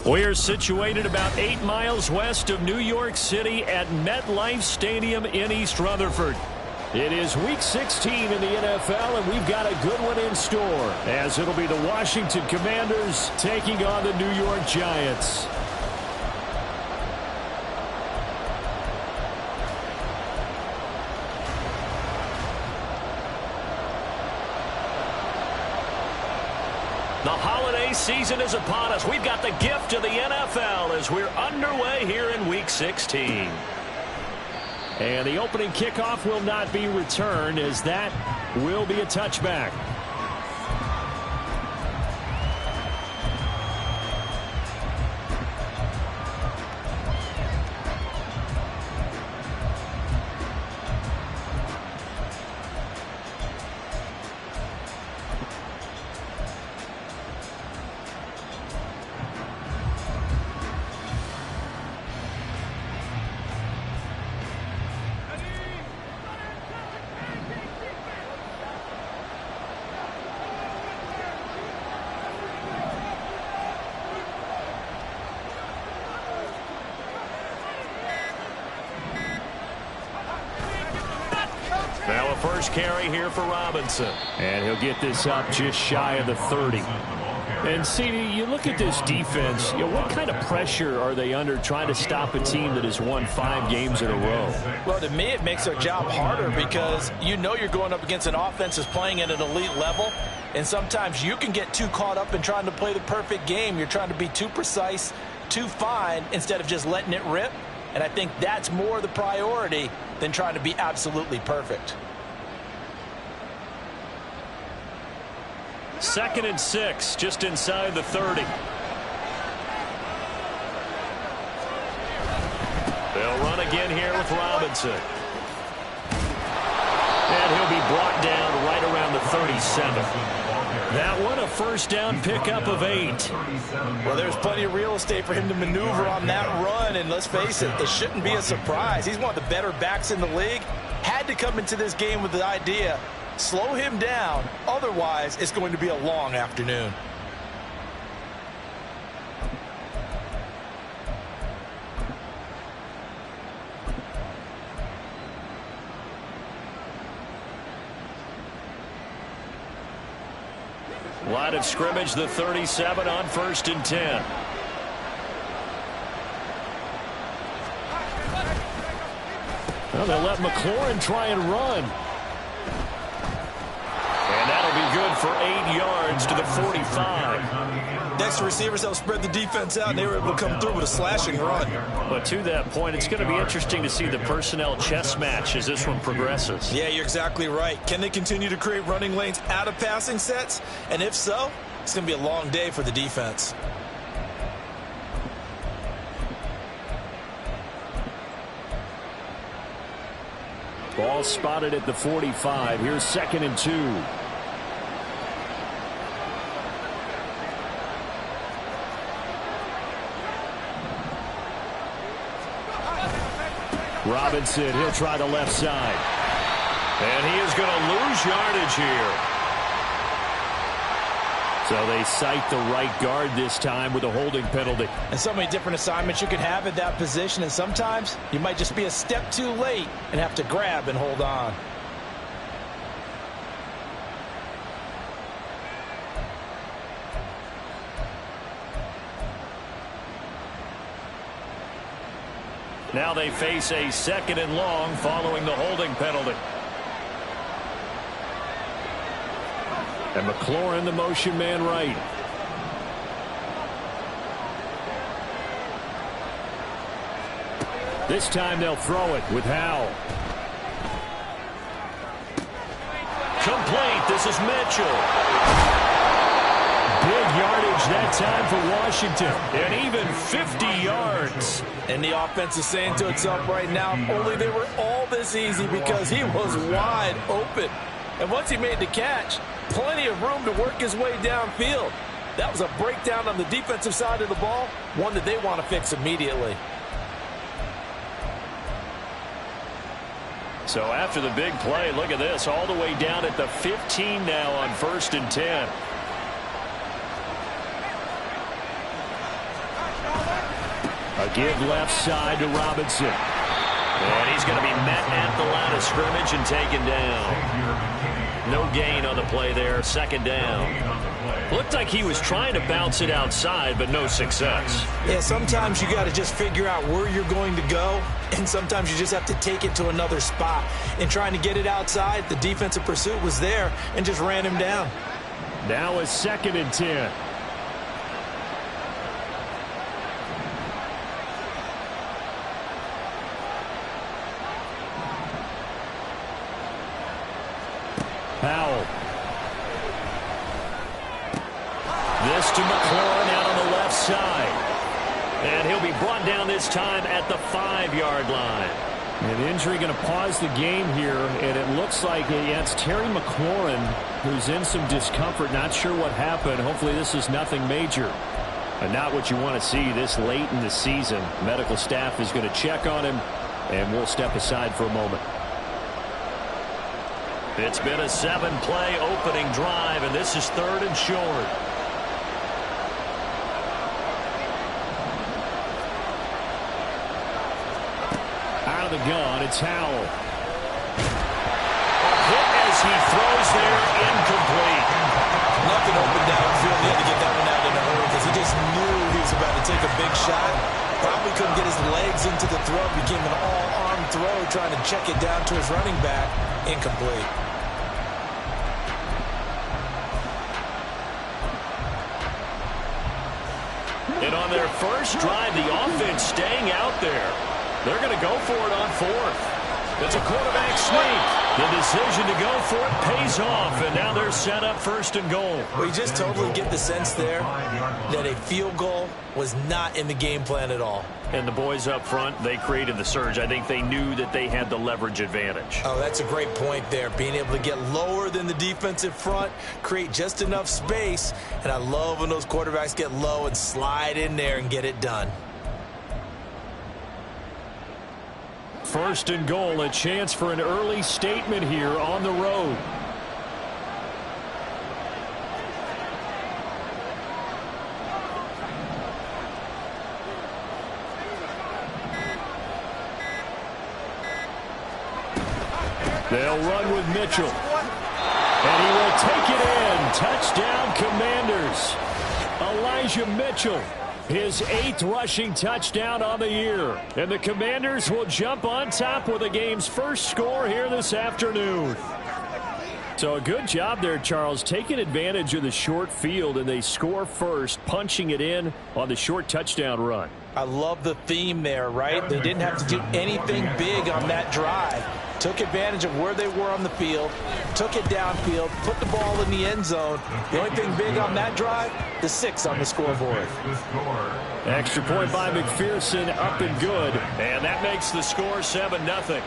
We're situated about 8 miles west of New York City at MetLife Stadium in East Rutherford. It is Week 16 in the NFL, and we've got a good one in store, as it'll be the Washington Commanders taking on the New York Giants. The holiday season is upon us. We've got the gift of the NFL as we're underway here in Week 16. And the opening kickoff will not be returned, as that will be a touchback. Now a first carry here for Robinson. And he'll get this up just shy of the 30. And, CD, you look at this defense, what kind of pressure are they under trying to stop a team that has won 5 games in a row? Well, to me, it makes their job harder because you're going up against an offense that's playing at an elite level. And sometimes you can get too caught up in trying to play the perfect game. You're trying to be too precise, too fine, instead of just letting it rip. And I think that's more the priority than trying to be absolutely perfect. 2nd and 6, just inside the 30. They'll run again here with Robinson. And he'll be brought down right around the 37. That one a first down pickup of 8. Well, there's plenty of real estate for him to maneuver on that run, and let's face it, it shouldn't be a surprise. He's one of the better backs in the league. Had to come into this game with the idea, slow him down, otherwise it's going to be a long afternoon. Line of scrimmage, the 37 on 1st and 10. Well, they'll let McLaurin try and run. And that'll be good for 8 yards to the 45. Next receivers help spread the defense out, and they were able to come through with a slashing run. But to that point, it's going to be interesting to see the personnel chess match as this one progresses. Yeah, you're exactly right. Can they continue to create running lanes out of passing sets? And if so, it's going to be a long day for the defense. Ball spotted at the 45. Here's 2nd and 2. Robinson, he'll try the left side. And he is going to lose yardage here. So they cite the right guard this time with a holding penalty. And so many different assignments you can have at that position, and sometimes you might just be a step too late and have to grab and hold on. Now they face a 2nd and long following the holding penalty. And McLaurin, the motion man right. This time they'll throw it with Howell. Complete. This is Mitchell. Big yardage that time for Washington. And even 50 yards. And the offense is saying to itself right now, only they were all this easy because he was wide open. And once he made the catch, plenty of room to work his way downfield. That was a breakdown on the defensive side of the ball, one that they want to fix immediately. So after the big play, look at this, all the way down at the 15 now on 1st and 10. Give left side to Robinson. And he's going to be met at the line of scrimmage and taken down. No gain on the play there. Second down. Looked like he was trying to bounce it outside, but no success. Yeah, sometimes you got to just figure out where you're going to go, and sometimes you just have to take it to another spot. And trying to get it outside, the defensive pursuit was there and just ran him down. Now a 2nd and 10. Powell. This to McLaurin out on the left side. And he'll be brought down this time at the 5-yard line. An injury going to pause the game here, and it looks like it's Terry McLaurin who's in some discomfort. Not sure what happened. Hopefully this is nothing major. And not what you want to see this late in the season. Medical staff is going to check on him, and we'll step aside for a moment. It's been a 7-play opening drive, and this is 3rd and short. Out of the gun, it's Howell. A hit as he throws there, incomplete. Nothing open downfield. He had to get that one out in a hurry because he just knew he was about to take a big shot. Probably couldn't get his legs into the throw. Became an all-arm throw, trying to check it down to his running back. Incomplete. And on their first drive, the offense staying out there. They're going to go for it on 4th. It's a quarterback sneak. The decision to go for it pays off, and now they're set up 1st and goal. We just totally get the sense there that a field goal was not in the game plan at all. And the boys up front, they created the surge. I think they knew that they had the leverage advantage. Oh, that's a great point there. Being able to get lower than the defensive front, create just enough space. And I love when those quarterbacks get low and slide in there and get it done. 1st and goal, a chance for an early statement here on the road. They'll run with Mitchell. And he will take it in. Touchdown, Commanders. Elijah Mitchell, his 8th rushing touchdown on the year. And the Commanders will jump on top with the game's first score here this afternoon. So a good job there, Charles, taking advantage of the short field, and they score first, punching it in on the short touchdown run. I love the theme there, right? They didn't have to do anything big on that drive. Took advantage of where they were on the field, took it downfield, put the ball in the end zone. The only thing big on that drive, the 6 on the scoreboard. Extra point by McPherson, up and good. And that makes the score 7-0.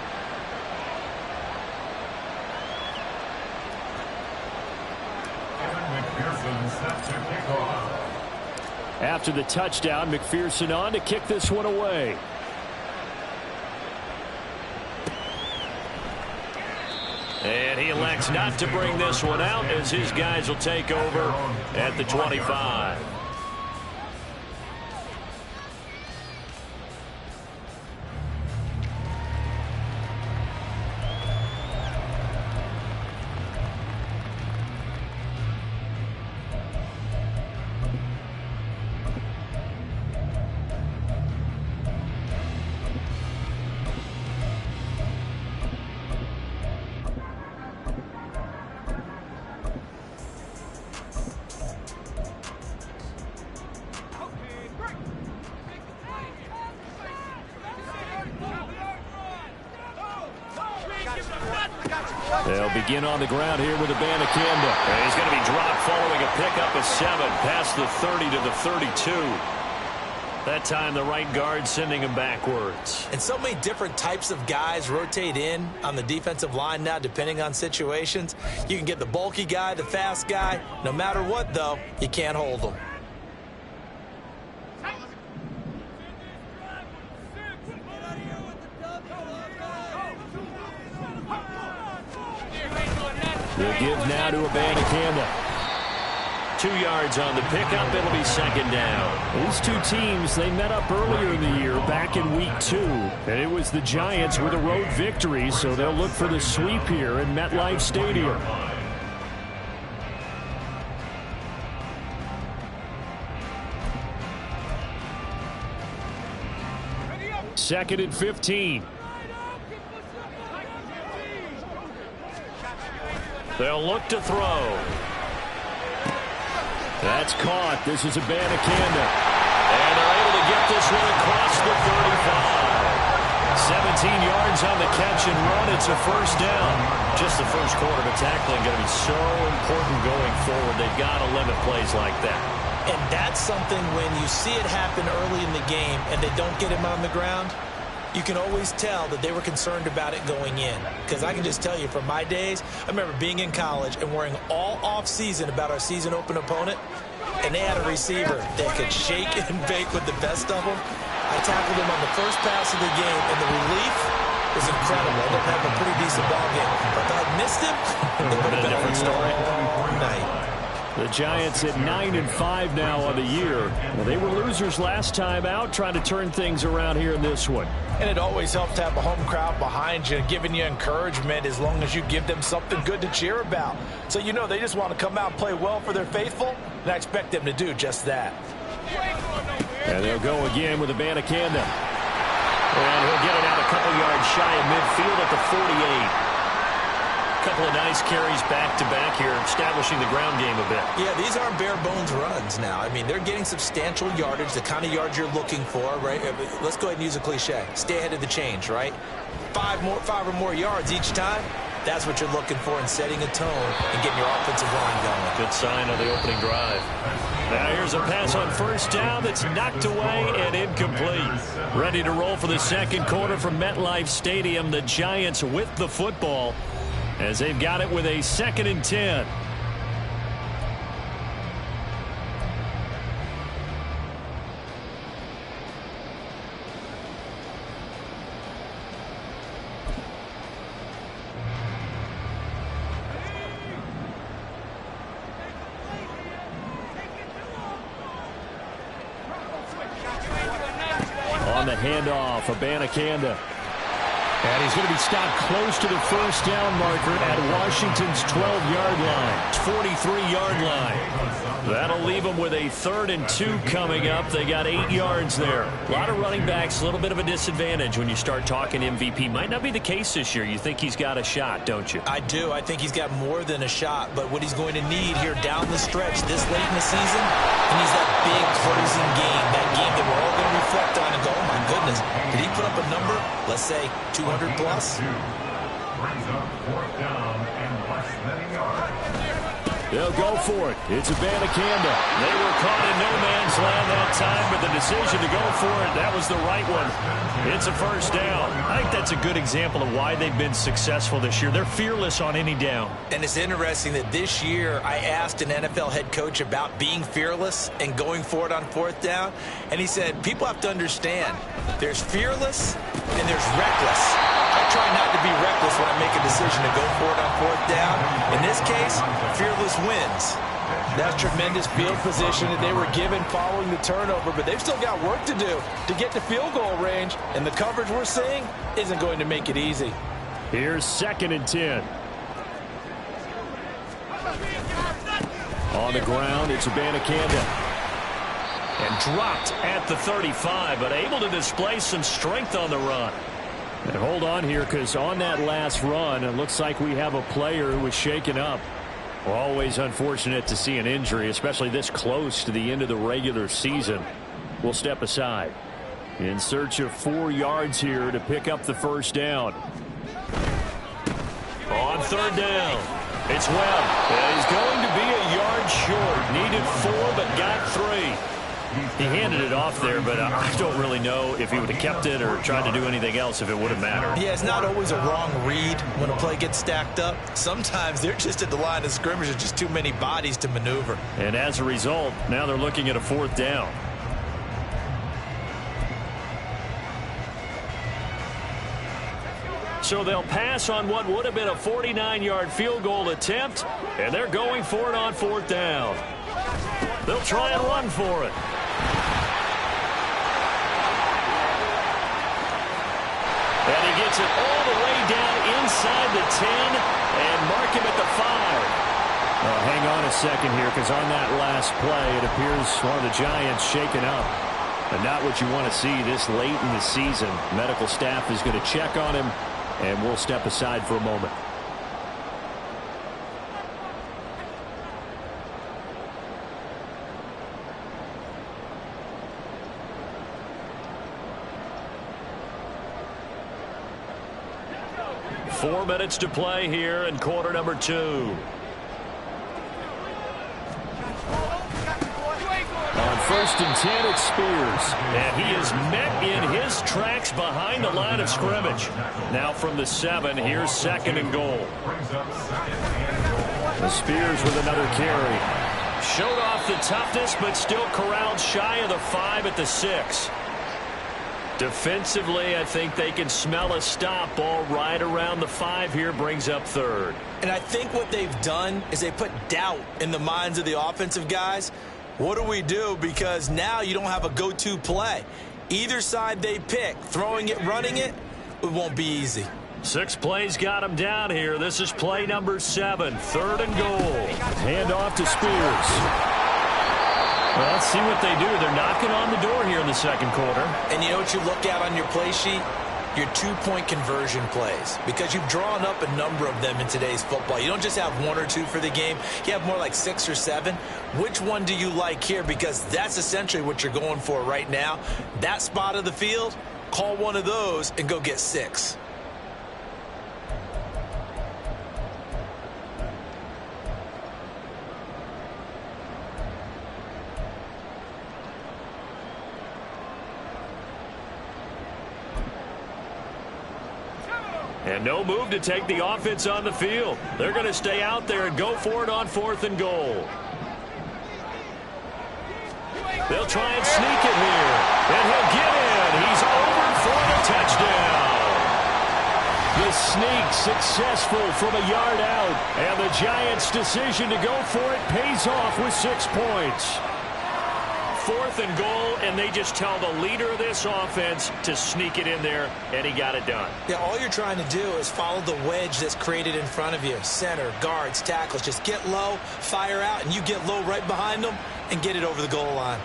After the touchdown, McPherson on to kick this one away. And he elects not to bring this one out as his guys will take over at the 25. They'll begin on the ground here with Abanikanda. And he's going to be dropped following a pickup of 7 past the 30 to the 32. That time the right guard sending him backwards. And so many different types of guys rotate in on the defensive line now depending on situations. You can get the bulky guy, the fast guy. No matter what, though, you can't hold them. They'll give now to Abanikanda. 2 yards on the pickup. It'll be second down. These two teams, they met up earlier in the year back in week 2. And it was the Giants with a road victory, so they'll look for the sweep here in MetLife Stadium. Second and 15. They'll look to throw. That's caught. This is Abanikanda. And they're able to get this one across the 35. 17 yards on the catch and run. It's a first down. Just the first quarter, but tackling going to be so important going forward. They've got to limit plays like that. And that's something when you see it happen early in the game and they don't get him on the ground, you can always tell that they were concerned about it going in. Because I can just tell you from my days, I remember being in college and worrying all off-season about our season open opponent, and they had a receiver that could shake and bake with the best of them. I tackled him on the first pass of the game, and the relief was incredible. I ended up having a pretty decent ball game. But if I'd missed him, it would have been a different story. Night. The Giants at 9-5 now on the year. Well, they were losers last time out, trying to turn things around here in this one. And it always helps to have a home crowd behind you, giving you encouragement as long as you give them something good to cheer about. So you know they just want to come out and play well for their faithful, and I expect them to do just that. And they'll go again with Abanikanda. And he'll get it out a couple yards shy of midfield at the 48. Couple of nice carries back-to-back here, establishing the ground game a bit. Yeah, these aren't bare-bones runs now. I mean, they're getting substantial yardage, the kind of yards you're looking for, right? Let's go ahead and use a cliche. Stay ahead of the change, right? 5 or more yards each time. That's what you're looking for in setting a tone and getting your offensive line going. Good sign of the opening drive. Now here's a pass on first down that's knocked away and incomplete. Ready to roll for the second quarter from MetLife Stadium. The Giants with the football, as they've got it with a 2nd and 10. On the handoff, Abanikanda. And he's going to be stopped close to the first down marker at Washington's 12-yard line. 43-yard line. That'll leave them with a 3rd and 2 coming up. They got 8 yards there. A lot of running backs, a little bit of a disadvantage when you start talking MVP. Might not be the case this year. You think he's got a shot, don't you? I do. I think he's got more than a shot. But what he's going to need here down the stretch this late in the season, he needs that big closing game. That game that we're all going to reflect on and go, oh my goodness, did he put up a number, let's say 200 plus? Brings up 4th down and less than a yard. They'll go for it. It's Abanikanda. They were caught in no man's land that time, but the decision to go for it, that was the right one. It's a first down. I think that's a good example of why they've been successful this year. They're fearless on any down. And it's interesting that this year I asked an NFL head coach about being fearless and going for it on 4th down, and he said, people have to understand, there's fearless and there's reckless. I try not to be reckless when I make a decision to go for it on 4th down. In this case, fearless wins. That's tremendous field position that they were given following the turnover, but they've still got work to do to get to field goal range, and the coverage we're seeing isn't going to make it easy. Here's 2nd and 10. On the ground, it's Abanikanda. And dropped at the 35, but able to display some strength on the run. And hold on here, because on that last run, it looks like we have a player who was shaken up. Always unfortunate to see an injury, especially this close to the end of the regular season. We'll step aside. In search of 4 yards here to pick up the first down. On 3rd down, it's Webb. He's going to be a yard short. Needed 4, but got 3. He handed it off there, but I don't really know if he would have kept it or tried to do anything else if it would have mattered. Yeah, it's not always a wrong read when a play gets stacked up. Sometimes they're just at the line of scrimmage. There's just too many bodies to maneuver. And as a result, now they're looking at a 4th down. So they'll pass on what would have been a 49-yard field goal attempt, and they're going for it on 4th down. They'll try and run for it. And he gets it all the way down inside the 10 and mark him at the 5. Hang on a second here, because on that last play, it appears one of the Giants shaken up. And not what you want to see this late in the season. Medical staff is going to check on him, and we'll step aside for a moment. Four minutes to play here in quarter number 2. On 1st and 10, it's Spears. And he is met in his tracks behind the line of scrimmage. Now from the 7, here's 2nd and goal. Spears with another carry. Showed off the toughness, but still corralled shy of the 5 at the 6. Defensively, I think they can smell a stop. Ball right around the 5 here, brings up 3rd. And I think what they've done is they put doubt in the minds of the offensive guys. What do we do? Because now you don't have a go-to play. Either side they pick, throwing it, running it, it won't be easy. 6 plays got him down here. This is play number 7, 3rd and goal. Hand off to Spears. Well, let's see what they do. They're knocking on the door here in the 2nd quarter. And you know what you look at on your play sheet? Your 2-point conversion plays, because you've drawn up a number of them in today's football. You don't just have 1 or 2 for the game. You have more like 6 or 7. Which one do you like here? Because that's essentially what you're going for right now. That spot of the field, call one of those and go get 6. And no move to take the offense on the field. They're going to stay out there and go for it on 4th and goal. They'll try and sneak it here. And he'll get in. He's over for the touchdown. The sneak successful from a yard out. And the Giants' decision to go for it pays off with 6 points. 4th and goal, and they just tell the leader of this offense to sneak it in there, and he got it done. Yeah, all you're trying to do is follow the wedge that's created in front of you. Center, guards, tackles. Just get low, fire out, and you get low right behind them and get it over the goal line.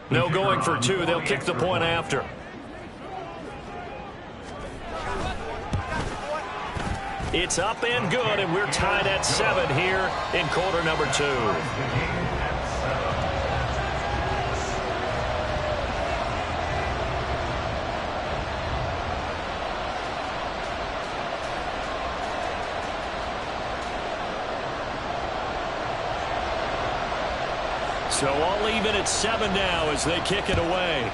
No going for 2. They'll kick the point after. It's up and good, and we're tied at 7 here in quarter number 2. So all even at 7 now as they kick it away.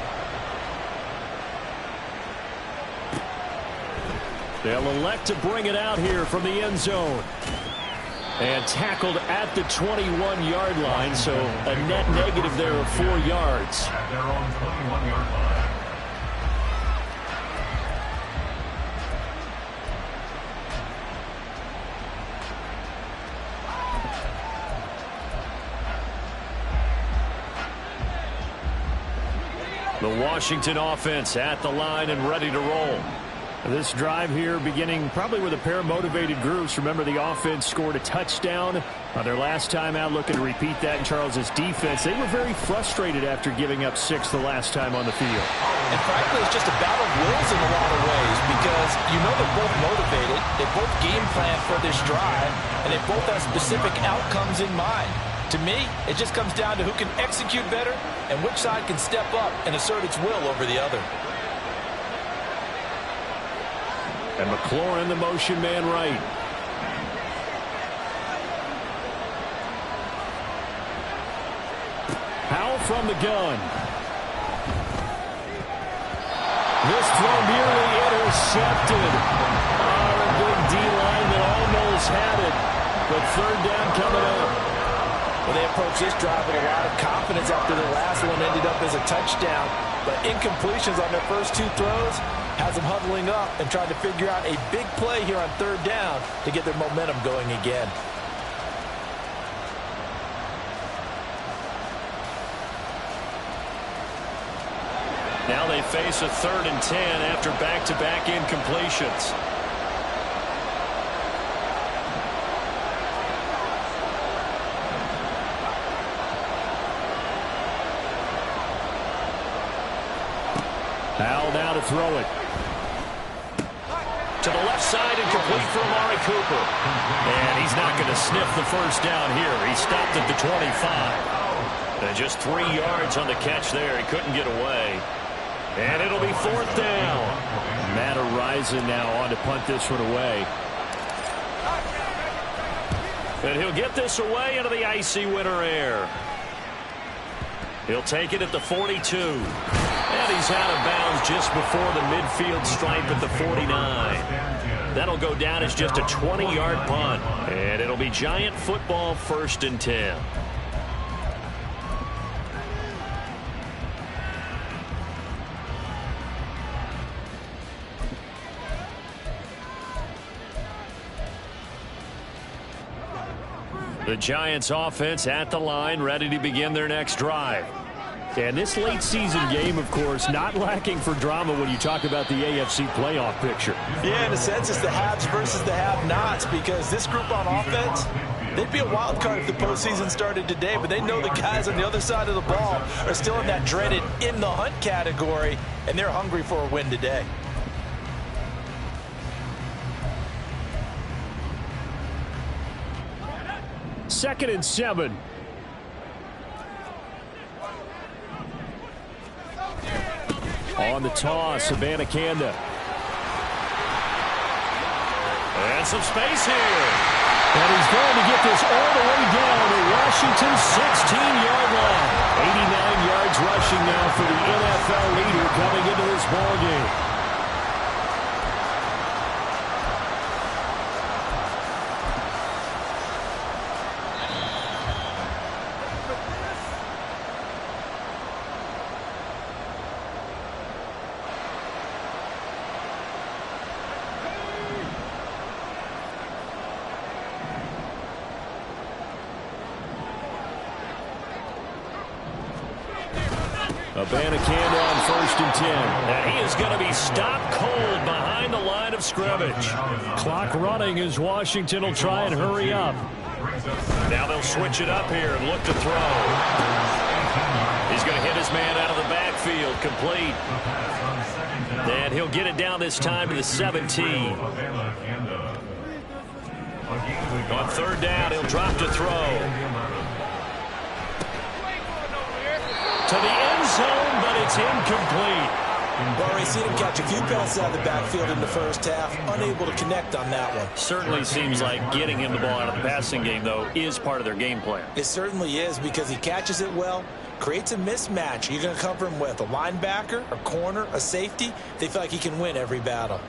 They'll elect to bring it out here from the end zone. And tackled at the 21-yard line, so a net negative there of 4 yards. At their own 21-yard line. The Washington offense at the line and ready to roll. This drive here beginning probably with a pair of motivated groups. Remember, the offense scored a touchdown on their last time out, looking to repeat that in Charles's defense. They were very frustrated after giving up 6 the last time on the field. And frankly, it's just a battle of wills in a lot of ways because you know they're both motivated. They both game plan for this drive, and they both have specific outcomes in mind. To me, it just comes down to who can execute better and which side can step up and assert its will over the other. And McLaurin, the motion man right. Powell from the gun. This throw nearly intercepted. A big D-line that almost had it. But third down coming up. Well, they approached this drive with a lot of confidence after the last one ended up as a touchdown. But incompletions on their first 2 throws has them huddling up and trying to figure out a big play here on third down to get their momentum going again. Now they face a 3rd and 10 after back-to-back incompletions. Powell now to throw it. To the left side and complete for Amari Cooper. And he's not going to sniff the first down here. He stopped at the 25. And just 3 yards on the catch there. He couldn't get away. And it'll be 4th down. Matt Araiza now on to punt this one away. And he'll get this away into the icy winter air. He'll take it at the 42. And he's out of bounds just before the midfield stripe at the 49. That'll go down as just a 20-yard punt. And it'll be Giant football, 1st and 10. The Giants offense at the line, ready to begin their next drive. And this late season game, of course, not lacking for drama when you talk about the AFC playoff picture. Yeah, in a sense, it's the haves versus the have-nots because this group on offense, they'd be a wild card if the postseason started today, but they know the guys on the other side of the ball are still in that dreaded in-the-hunt category, and they're hungry for a win today. Second and 7. On the toss, Abanikanda. And some space here. And he's going to get this all the way down to Washington's 16-yard line. 89 yards rushing now for the NFL leader coming into this ballgame. Abanikanda on 1st and 10. And he is going to be stopped cold behind the line of scrimmage. Clock running as Washington will try and hurry up. Now they'll switch it up here and look to throw. He's going to hit his man out of the backfield, complete. And he'll get it down this time to the 17. On 3rd down, he'll drop to throw. To the end zone, but it's incomplete. Well, already seen him catch a few passes out of the backfield in the first half, unable to connect on that one. Certainly seems like getting him the ball out of the passing game, though, is part of their game plan. It certainly is, because he catches it well, creates a mismatch. You're going to cover him with a linebacker, a corner, a safety. They feel like he can win every battle.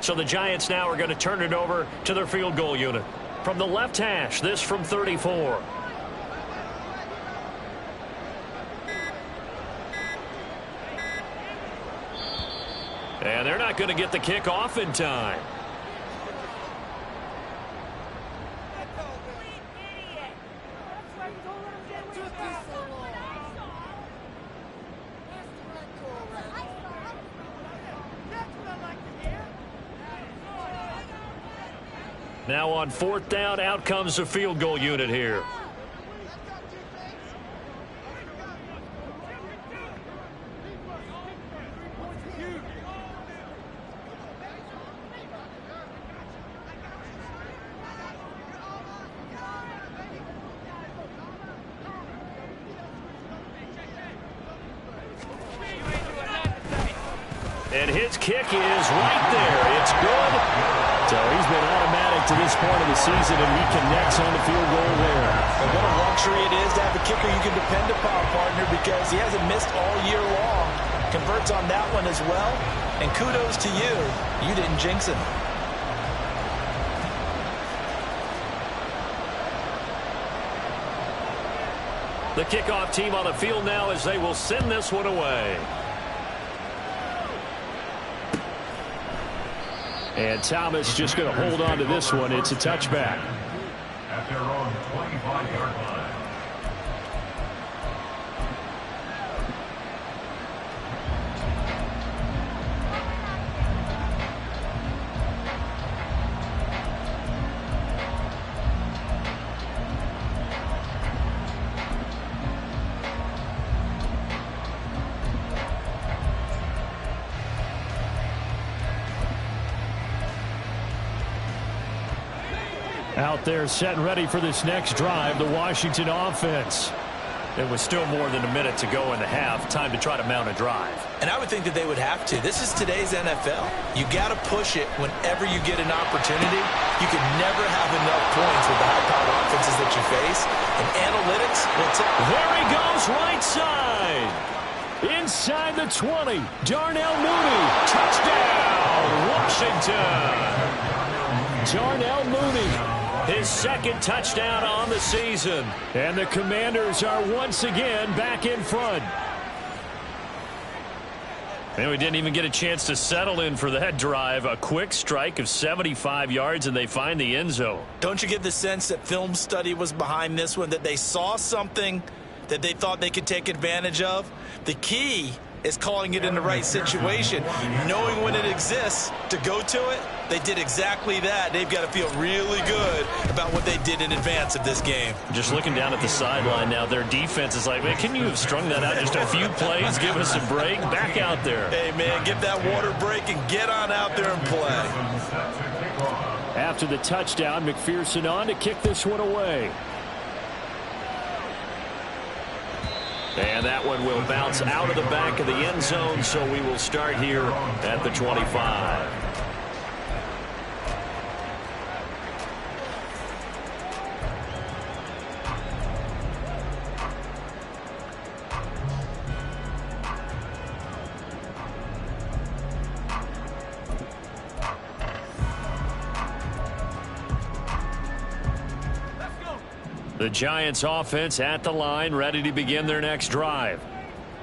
So the Giants now are going to turn it over to their field goal unit. From the left hash, this from 34. And they're not going to get the kick off in time. Now on fourth down, out comes the field goal unit here. And his kick is right there. It's good. So he's been automatic to this point of the season, and he connects on the field goal there. And what a luxury it is to have a kicker you can depend upon, partner, because he hasn't missed all year long. Converts on that one as well. And kudos to you. You didn't jinx him. The kickoff team on the field now as they will send this one away. And Thomas just going to hold on to this one. It's a touchback. At their own 25-yard line. Out there set and ready for this next drive, the Washington offense. There was still more than a minute to go in the half. Time to try to mount a drive. And I would think that they would have to. This is today's NFL. You got to push it whenever you get an opportunity. You can never have enough points with the high-powered offenses that you face. And analytics will tell. There he goes, right side. Inside the 20. Darnell Mooney. Touchdown, Washington. Darnell Mooney. His second touchdown on the season. And the Commanders are once again back in front. And we didn't even get a chance to settle in for that drive. A quick strike of 75 yards, and they find the end zone. Don't you get the sense that film study was behind this one, that they saw something that they thought they could take advantage of? The key is calling it in the right situation, knowing when it exists to go to it. They did exactly that. They've got to feel really good about what they did in advance of this game. Just looking down at the sideline now, their defense is like, man, can you have strung that out just a few plays? Give us a break. Back out there. Hey, man, give that water break and get on out there and play. After the touchdown, McPherson on to kick this one away. And that one will bounce out of the back of the end zone, so we will start here at the 25. The Giants offense at the line, ready to begin their next drive.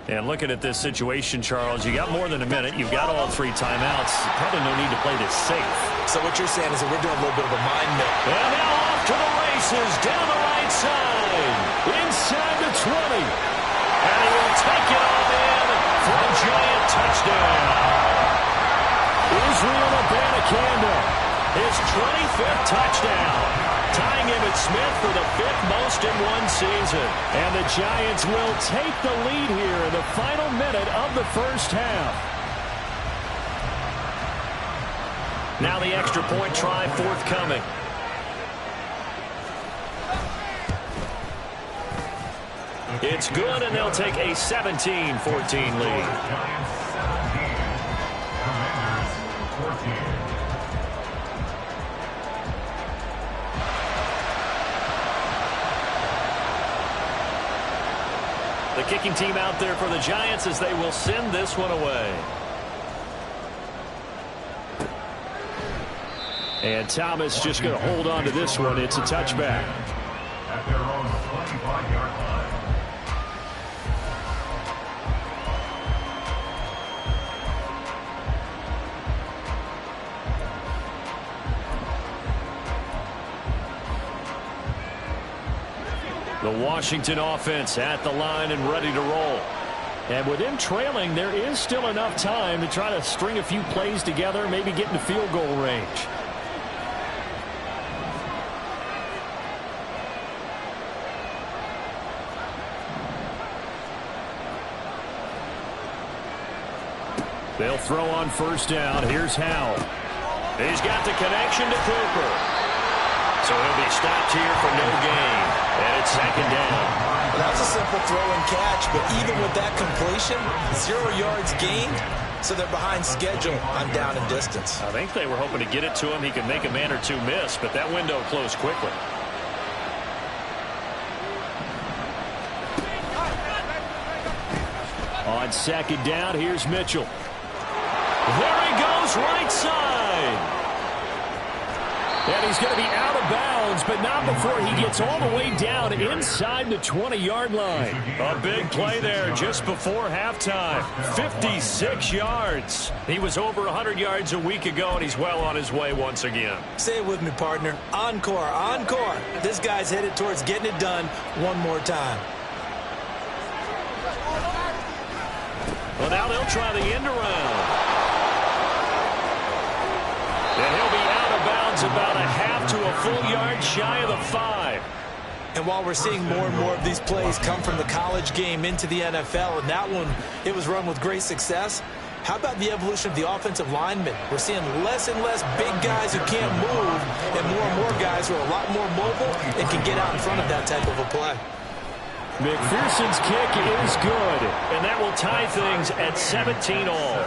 And looking at this situation, Charles, you got more than a minute. You've got all three timeouts. Probably no need to play this safe. So what you're saying is that we're doing a little bit of a mind map. And now off to the races, down the right side, inside the 20. And he will take it all in for a Giant touchdown. Israel Abanikanda, his 25th touchdown. Tying Emmitt Smith for the 5th most in one season. And the Giants will take the lead here in the final minute of the first half. Now the extra point try forthcoming. It's good, and they'll take a 17-14 lead. The kicking team out there for the Giants as they will send this one away. And Thomas just going to hold on to this one. It's a touchback. At their own 25-yard line. The Washington offense at the line and ready to roll. And with them trailing, there is still enough time to try to string a few plays together, maybe get into field goal range. They'll throw on first down. Here's Howell. He's got the connection to Cooper. So he'll be stopped here for no gain. And it's second down. Well, that was a simple throw and catch, but even with that completion, 0 yards gained, so they're behind schedule on down and distance. I think they were hoping to get it to him. He could make a man or two miss, but that window closed quickly. On second down, here's Mitchell. There he goes, right side. And he's going to be out of bounds, but not before he gets all the way down inside the 20-yard line. A big play there just before halftime. 56 yards. He was over 100 yards a week ago, and he's well on his way once again. Say it with me, partner. Encore, encore. This guy's headed towards getting it done one more time. Well, now they'll try the end around. And he'll be out of bounds about a half to a full yard shy of the 5. And while we're seeing more and more of these plays come from the college game into the NFL, and that one, it was run with great success, how about the evolution of the offensive linemen? We're seeing less and less big guys who can't move and more guys who are a lot more mobile and can get out in front of that type of a play. McPherson's kick is good, and that will tie things at 17 all.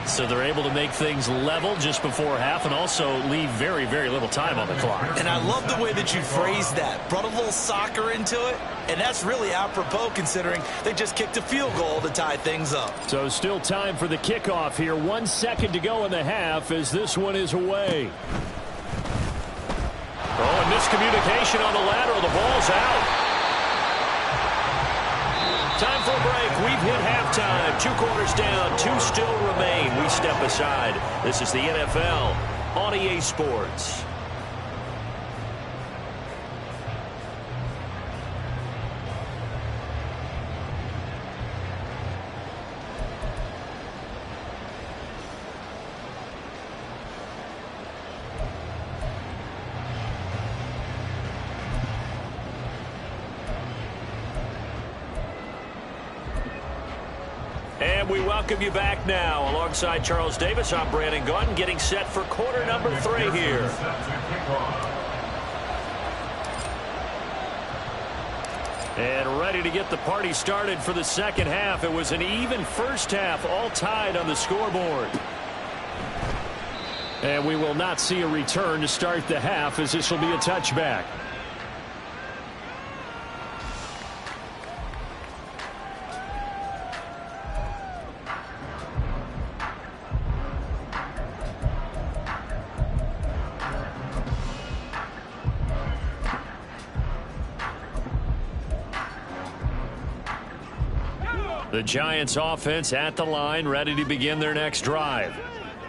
So they're able to make things level just before half and also leave very, very little time on the clock. And I love the way that you phrased that. Brought a little soccer into it, and that's really apropos considering they just kicked a field goal to tie things up. So still time for the kickoff here. 1 second to go in the half as this one is away. Oh, and miscommunication on the lateral. The ball's out. Time for a break. We've hit halftime. 2 quarters down. 2 still remain. We step aside. This is the NFL on EA Sports. And we welcome you back now. Alongside Charles Davis, I'm Brandon Gunn, getting set for quarter number 3 here. And ready to get the party started for the second half. It was an even first half, all tied on the scoreboard. And we will not see a return to start the half, as this will be a touchback. The Giants offense at the line, ready to begin their next drive.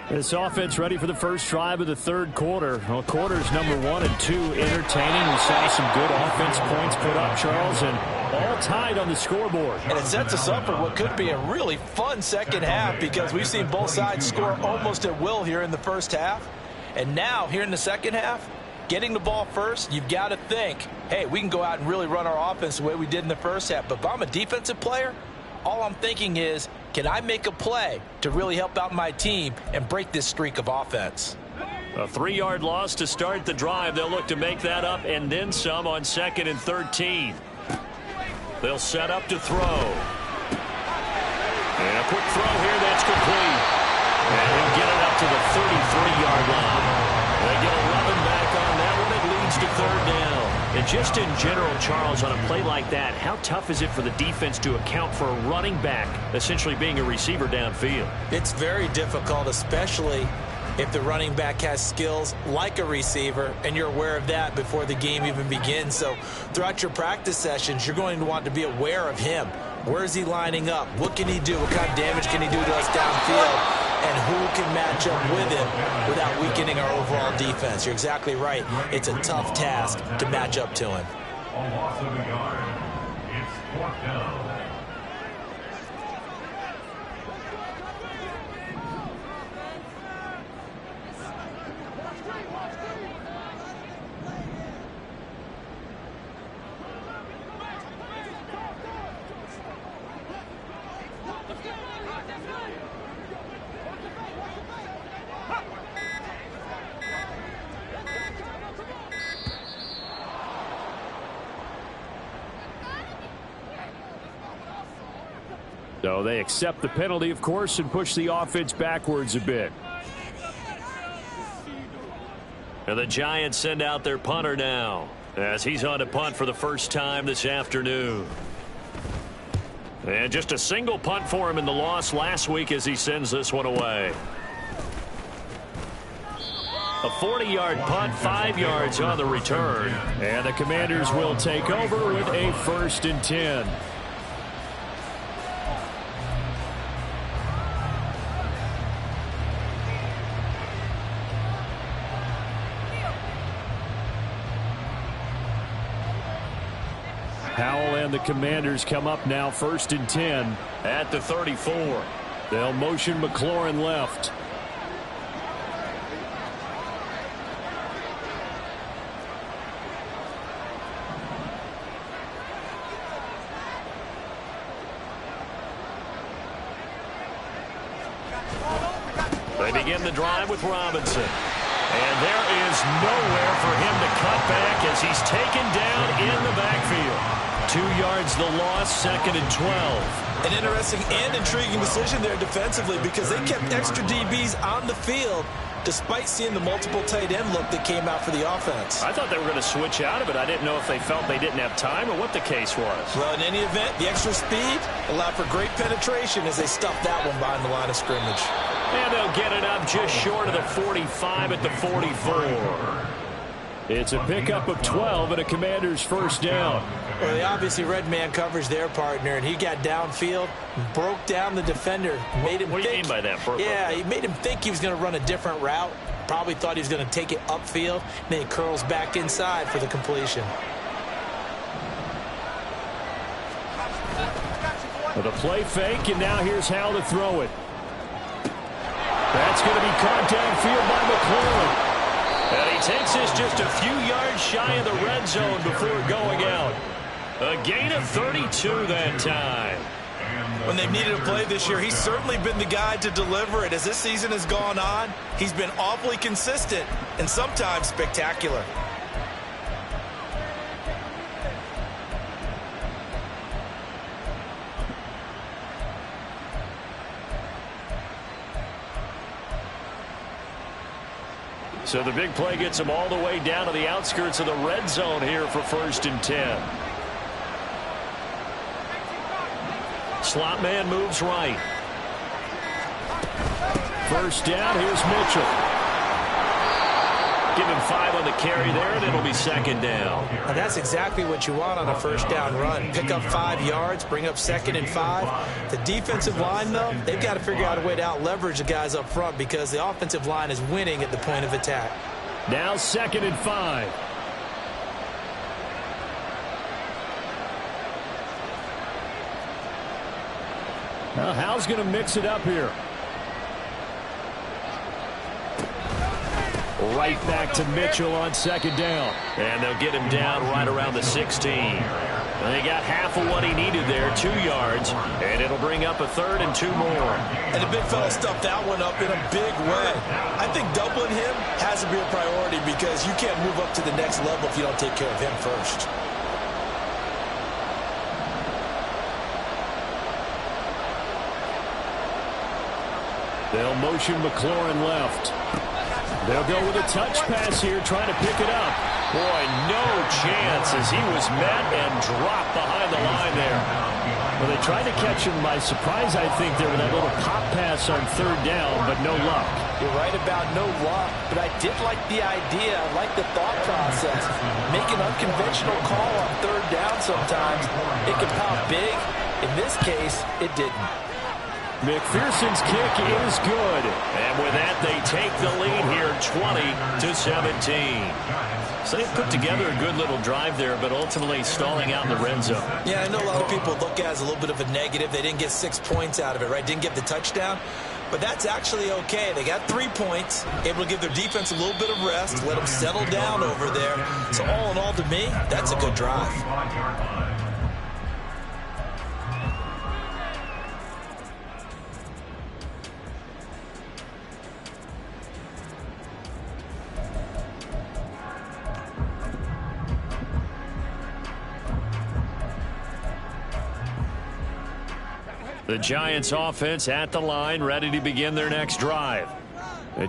This offense ready for the first drive of the third quarter. Well, quarters number 1 and 2 entertaining. We saw some good offense points put up, Charles, and all tied on the scoreboard. And it sets us up for what could be a really fun second half because we've seen both sides score almost at will here in the first half. And now, here in the second half, getting the ball first, you've got to think, hey, we can go out and really run our offense the way we did in the first half. But if I'm a defensive player, all I'm thinking is, can I make a play to really help out my team and break this streak of offense? A 3-yard loss to start the drive. They'll look to make that up and then some on 2nd and 13. They'll set up to throw. And a quick throw here that's complete. And he'll get it up to the 33-yard line. They get 11 back on that one. It leads to 3rd down. And just in general, Charles, on a play like that, how tough is it for the defense to account for a running back essentially being a receiver downfield? It's very difficult, especially if the running back has skills like a receiver, and you're aware of that before the game even begins. So throughout your practice sessions, you're going to want to be aware of him. Where is he lining up? What can he do? What kind of damage can he do to us downfield? And who can match up with him without weakening our overall defense? You're exactly right. It's a tough task to match up to him. A loss of a yard. It's 4th down. So they accept the penalty, of course, and push the offense backwards a bit. And the Giants send out their punter now, as he's on to punt for the first time this afternoon. And just a single punt for him in the loss last week as he sends this one away. A 40-yard punt, 5 yards on the return. And the Commanders will take over with a 1st and 10. Howell and the Commanders come up now 1st and 10 at the 34. They'll motion McLaurin left. They begin the drive with Robinson. And there is nowhere for him to cut back as he's taken down in the backfield. 2 yards the loss, 2nd and 12. An interesting and intriguing decision there defensively because they kept extra DBs on the field despite seeing the multiple tight end look that came out for the offense. I thought they were going to switch out of it. I didn't know if they felt they didn't have time or what the case was. Well, in any event, the extra speed allowed for great penetration as they stuffed that one behind the line of scrimmage. And they'll get it up just short of the 45 at the 44. It's a pickup of 12 and a Commander's 1st down. Well, they obviously read man coverage their partner, and he got downfield, broke down the defender, made him What do you mean by that? Yeah, he made him think he was going to run a different route. Probably thought he was going to take it upfield, and then he curls back inside for the completion. With a play fake, and now here's Howell to throw it. That's going to be caught downfield by McLaurin. And he takes this just a few yards shy of the red zone before going out. A gain of 32 that time. When they've needed a play this year, he's certainly been the guy to deliver it. As this season has gone on, he's been awfully consistent and sometimes spectacular. So the big play gets him all the way down to the outskirts of the red zone here for 1st and 10. Slot man moves right. 1st down, here's Mitchell. Give him 5 on the carry there, and it'll be 2nd down. And that's exactly what you want on a 1st down run. Pick up 5 yards, bring up 2nd and 5. The defensive line, though, they've got to figure out a way to out-leverage the guys up front because the offensive line is winning at the point of attack. Now 2nd and 5. Now Howell's going to mix it up here. Right back to Mitchell on 2nd down. And they'll get him down right around the 16. And they got half of what he needed there, 2 yards, and it'll bring up a 3rd and 2 more. And the big fella stuffed that one up in a big way. I think doubling him has to be a priority because you can't move up to the next level if you don't take care of him first. They'll motion McLaurin left. They'll go with a touch pass here, trying to pick it up. Boy, no chance as he was met and dropped behind the line there. Well, they tried to catch him by surprise, I think, there with that little pop pass on 3rd down, but no luck. You're right about no luck, but I did like the idea. I like the thought process. Make an unconventional call on 3rd down sometimes. It can pop big. In this case, it didn't. McPherson's kick is good. And with that, they take the lead here, 20-17. So they put together a good little drive there, but ultimately stalling out in the red zone. Yeah, I know a lot of people look at it as a little bit of a negative. They didn't get 6 points out of it, right? Didn't get the touchdown. But that's actually okay. They got 3 points, able to give their defense a little bit of rest, let them settle down over there. So all in all, to me, that's a good drive. The Giants offense at the line, ready to begin their next drive.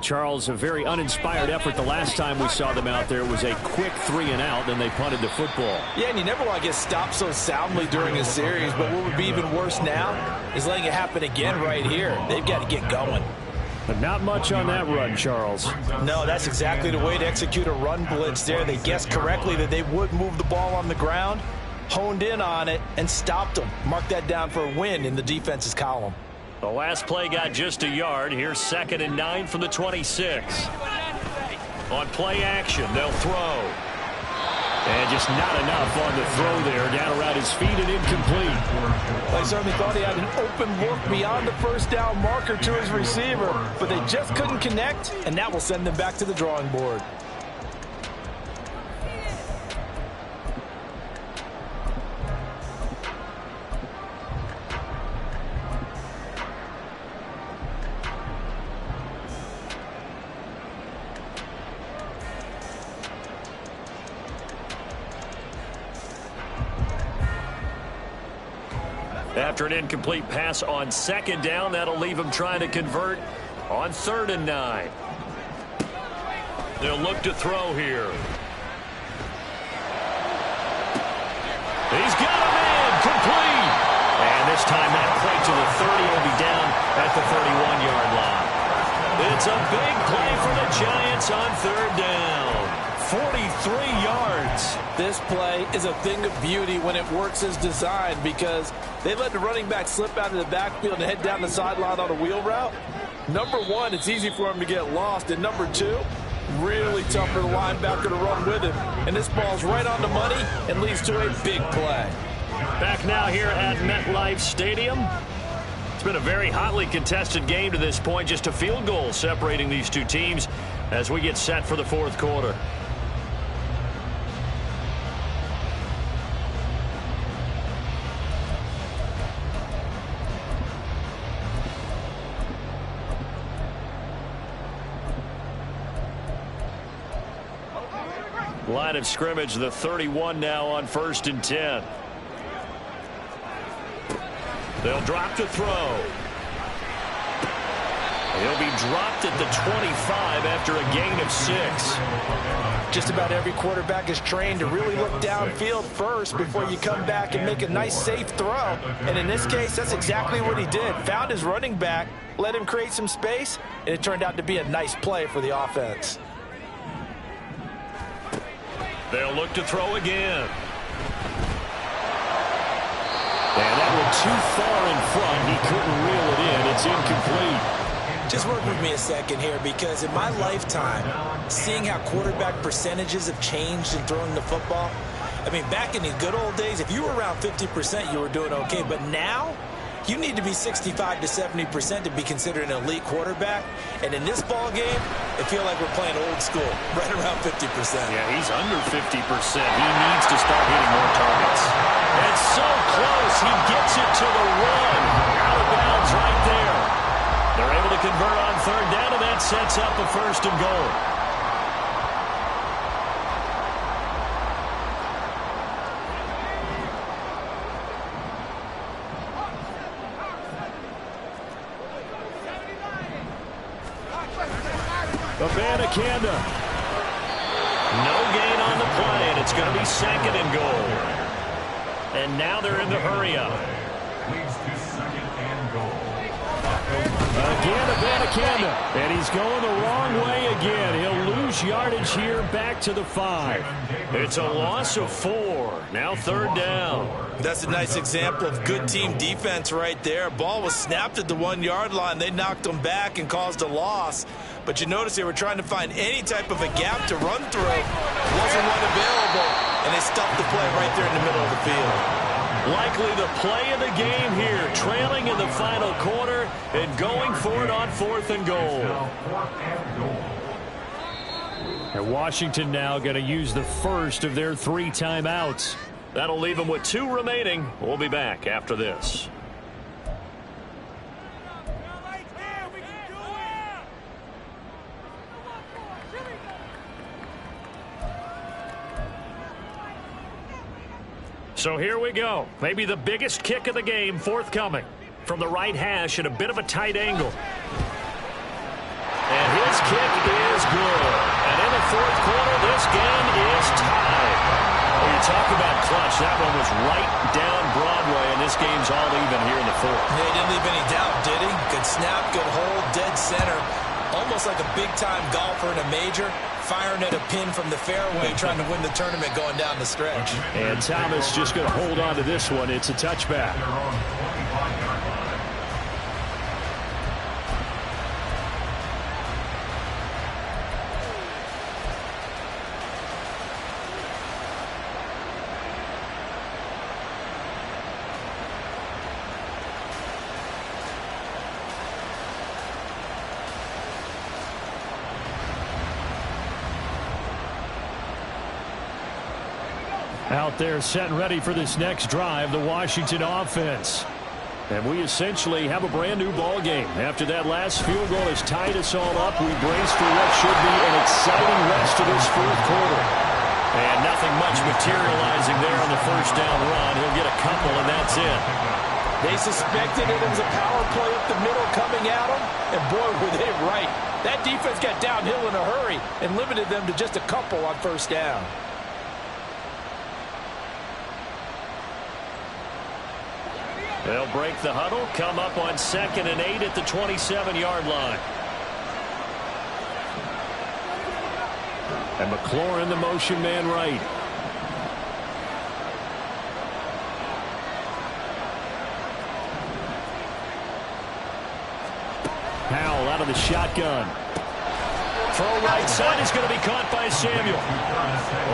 Charles, a very uninspired effort the last time we saw them out there. It was a quick 3-and-out, and they punted the football. Yeah, and you never want to get stopped so soundly during a series, but what would be even worse now is letting it happen again right here. They've got to get going. But not much on that run, Charles. No, that's exactly the way to execute a run blitz there. They guessed correctly that they would move the ball on the ground, honed in on it, and stopped them. Mark that down for a win in the defense's column. The last play got just a yard. Here's 2nd and 9 from the 26. On play action, they'll throw. And just not enough on the throw there. Down around his feet and incomplete. I certainly thought he had an open look beyond the first down marker to his receiver, but they just couldn't connect, and that will send them back to the drawing board. After an incomplete pass on 2nd down, that'll leave him trying to convert on 3rd and 9. They'll look to throw here. He's got him in, complete. And this time that play to the 30 will be down at the 31-yard line. It's a big play for the Giants on 3rd down. 43 yards. This play is a thing of beauty when it works as designed because they let the running back slip out of the backfield and head down the sideline on a wheel route. Number one, it's easy for him to get lost. And number two, really tough for the linebacker to run with him. And this ball's right on the money and leads to a big play. Back now here at MetLife Stadium. It's been a very hotly contested game to this point. Just a field goal separating these two teams as we get set for the 4th quarter. Line of scrimmage, the 31 now on 1st and 10. They'll drop to throw. He'll be dropped at the 25 after a gain of 6. Just about every quarterback is trained to really look downfield first before you come back and make a nice, safe throw. And in this case, that's exactly what he did. Found his running back, let him create some space, and it turned out to be a nice play for the offense. They'll look to throw again. And that one too far in front. He couldn't reel it in. It's incomplete. Just work with me a second here because in my lifetime, seeing how quarterback percentages have changed in throwing the football, I mean, back in the good old days, if you were around 50%, you were doing okay. But now, you need to be 65 to 70% to be considered an elite quarterback. And in this ball game, I feel like we're playing old school, right around 50%. Yeah, he's under 50%. He needs to start hitting more targets. And so close, he gets it to the one. Out of bounds right there. They're able to convert on third down, and that sets up a 1st and goal. Abanikanda. No gain on the play, and it's going to be 2nd and goal. And now they're in the hurry-up. Leads to 2nd and goal. Again, Abanikanda. And he's going the wrong way again. He'll lose yardage here back to the 5. It's a loss of 4. Now 3rd down. That's a nice example of good team defense right there. Ball was snapped at the 1-yard line. They knocked them back and caused a loss. But you notice they were trying to find any type of a gap to run through. Wasn't one available, and they stuffed the play right there in the middle of the field. Likely the play of the game here, trailing in the final quarter and going for it on 4th and goal. And Washington now going to use the first of their 3 timeouts. That'll leave them with 2 remaining. We'll be back after this. So here we go. Maybe the biggest kick of the game forthcoming. From the right hash at a bit of a tight angle. And his kick is good. And in the 4th quarter, this game is tied. Well, you talk about clutch. That one was right down Broadway, and this game's all even here in the 4th. Yeah, he didn't leave any doubt, did he? Good snap, good hold, dead center. Almost like a big-time golfer in a major, firing at a pin from the fairway, trying to win the tournament going down the stretch. And Thomas just going to hold on to this one. It's a touchback. Out there set and ready for this next drive, the Washington offense. And we essentially have a brand new ball game. After that last field goal has tied us all up, we brace for what should be an exciting rest of this 4th quarter. And nothing much materializing there on the 1st down run. He'll get a couple, and that's it. They suspected it was a power play up the middle coming at them, and boy, were they right. That defense got downhill in a hurry and limited them to just a couple on 1st down. They'll break the huddle, come up on 2nd and 8 at the 27-yard line. And McLaurin, the motion man right. Howell out of the shotgun. Throw right side is going to be caught by Samuel.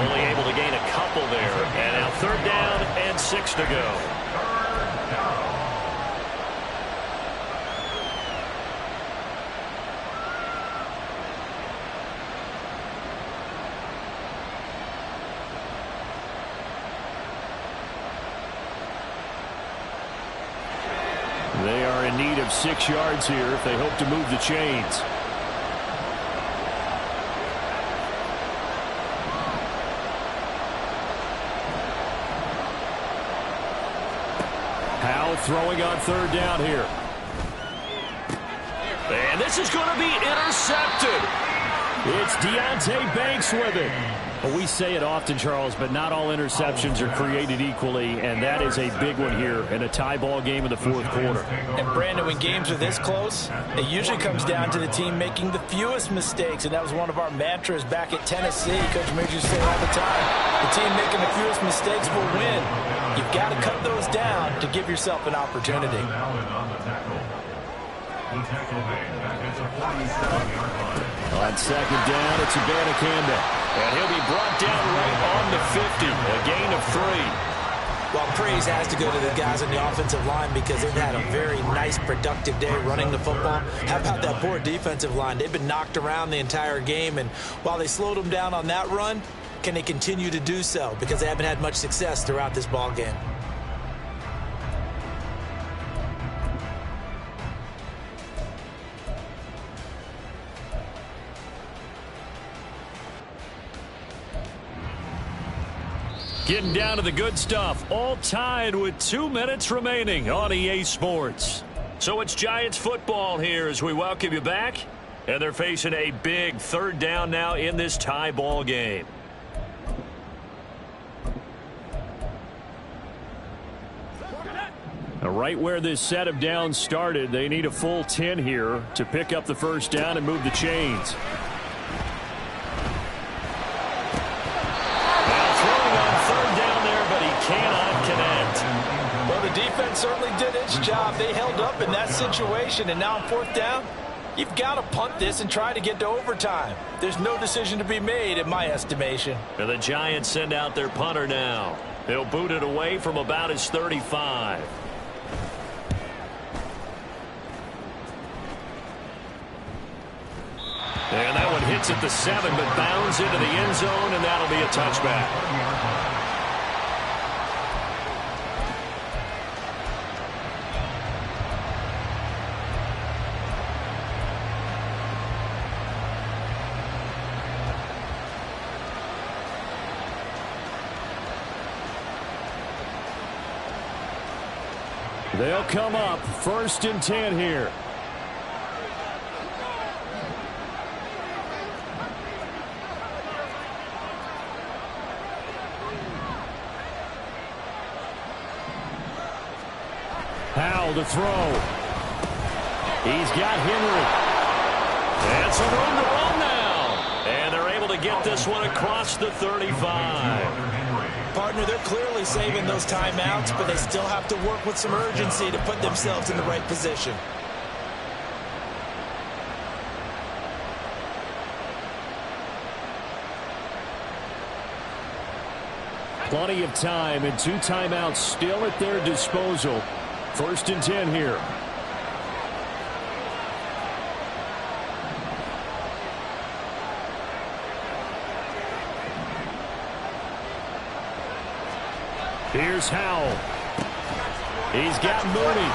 Only able to gain a couple there. And now 3rd down and 6 to go. They are in need of 6 yards here if they hope to move the chains. Howell throwing on 3rd down here. And this is going to be intercepted. It's Deonte Banks with it. Well, we say it often, Charles, but not all interceptions are created equally, and that is a big one here in a tie ball game in the 4th quarter. And, Brandon, when games are this close, it usually comes down to the team making the fewest mistakes, and that was one of our mantras back at Tennessee. Coach Major used to say all the time, the team making the fewest mistakes will win. You've got to cut those down to give yourself an opportunity. On 2nd down, it's Abanikanda. And he'll be brought down right on the 50. A gain of 3. Well, praise has to go to the guys on the offensive line because they've had a very nice, productive day running the football. How about that poor defensive line? They've been knocked around the entire game, and while they slowed them down on that run, can they continue to do so? Because they haven't had much success throughout this ball game. Getting down to the good stuff, all tied with 2 minutes remaining on EA Sports. So it's Giants football here as we welcome you back. And they're facing a big 3rd down now in this tie ball game. Now, right where this set of downs started, they need a full 10 here to pick up the 1st down and move the chains. Cannot connect. Well, the defense certainly did its job. They held up in that situation, and now on 4th down, you've got to punt this and try to get to overtime. There's no decision to be made in my estimation. And the Giants send out their punter now. They'll boot it away from about his 35. And that one hits at the 7, but bounds into the end zone, and that'll be a touchback. They'll come up 1st and 10 here. Howell to throw. He's got Henry. And some room to run now. And they're able to get this one across the 35. Partner, they're clearly saving those timeouts, but they still have to work with some urgency to put themselves in the right position. Plenty of time and 2 timeouts still at their disposal. 1st and 10 here. Here's Howell. He's got Mooney.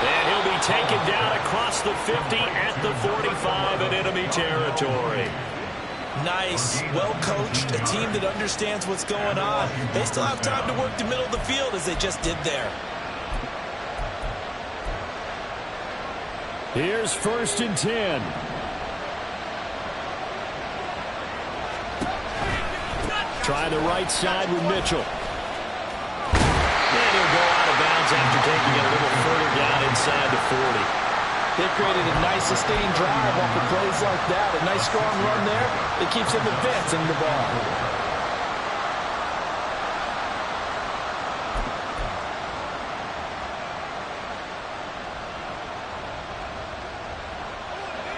And he'll be taken down across the 50 at the 45 in enemy territory. Nice, well coached, a team that understands what's going on. They still have time to work the middle of the field as they just did there. Here's 1st and 10. Try the right side with Mitchell. And he'll go out of bounds after taking it a little further down inside the 40. They created a nice sustained drive off of plays like that. A nice strong run there that keeps them advancing the ball.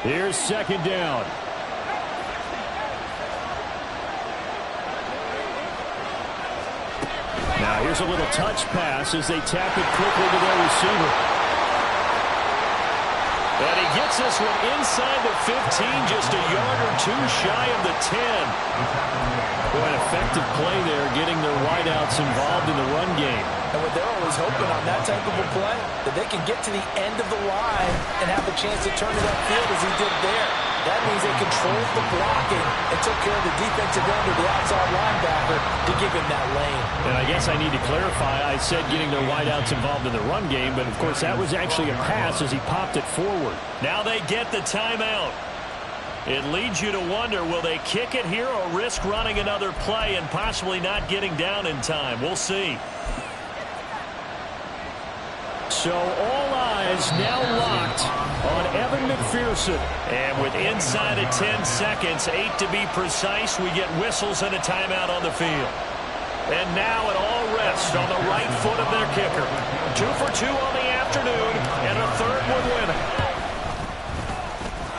Here's 2nd down. Now here's a little touch pass as they tap it quickly to their receiver. And he gets this one inside the 15, just a yard or 2 shy of the 10. Boy, an effective play there, getting their wideouts involved in the run game. And what they're always hoping on that type of a play, that they can get to the end of the line and have a chance to turn it upfield as he did there. That means they controlled the blocking and took care of the defensive end or the outside linebacker to give him that lane. And I guess I need to clarify, I said getting their wideouts involved in the run game, but of course that was actually a pass as he popped it forward. Now they get the timeout. It leads you to wonder, will they kick it here or risk running another play and possibly not getting down in time? We'll see. So all eyes now locked on Evan McPherson. And with inside of 10 seconds, 8 to be precise, we get whistles and a timeout on the field. And now it all rests on the right foot of their kicker. 2 for 2 on the afternoon, and a third one winning.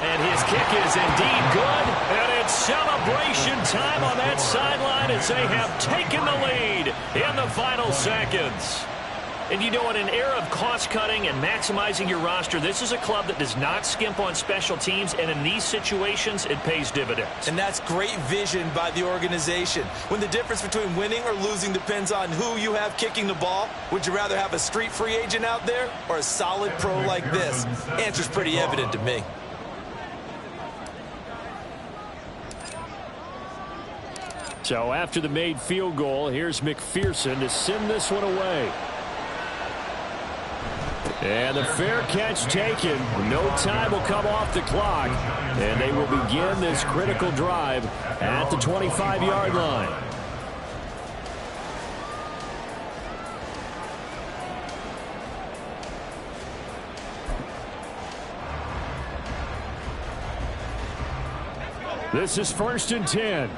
And His kick is indeed good, and it's celebration time on that sideline as they have taken the lead in the final seconds. And you know, in an era of cost-cutting and maximizing your roster, this is a club that does not skimp on special teams, and in these situations, it pays dividends. And that's great vision by the organization. When the difference between winning or losing depends on who you have kicking the ball, would you rather have a street free agent out there or a solid pro like this? Answer's pretty evident to me. So after the made field goal, here's McPherson to send this one away. And the fair catch taken. No time will come off the clock. And they will begin this critical drive at the 25-yard line. This is 1st and 10.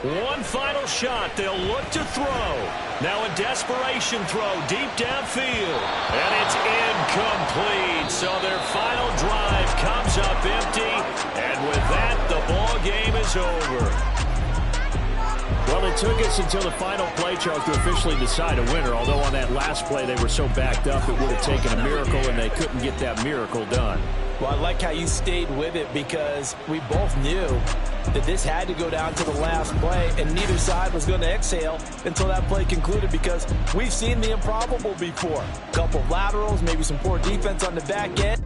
One final shot. They'll look to throw. Now a desperation throw deep downfield. And it's incomplete. So their final drive comes up empty. And with that, the ball game is over. Well, it took us until the final play, Charles, to officially decide a winner. Although on that last play, they were so backed up, it would have taken a miracle, and they couldn't get that miracle done. Well, I like how you stayed with it because we both knew that this had to go down to the last play, and neither side was going to exhale until that play concluded because we've seen the improbable before. A couple of laterals, maybe some poor defense on the back end.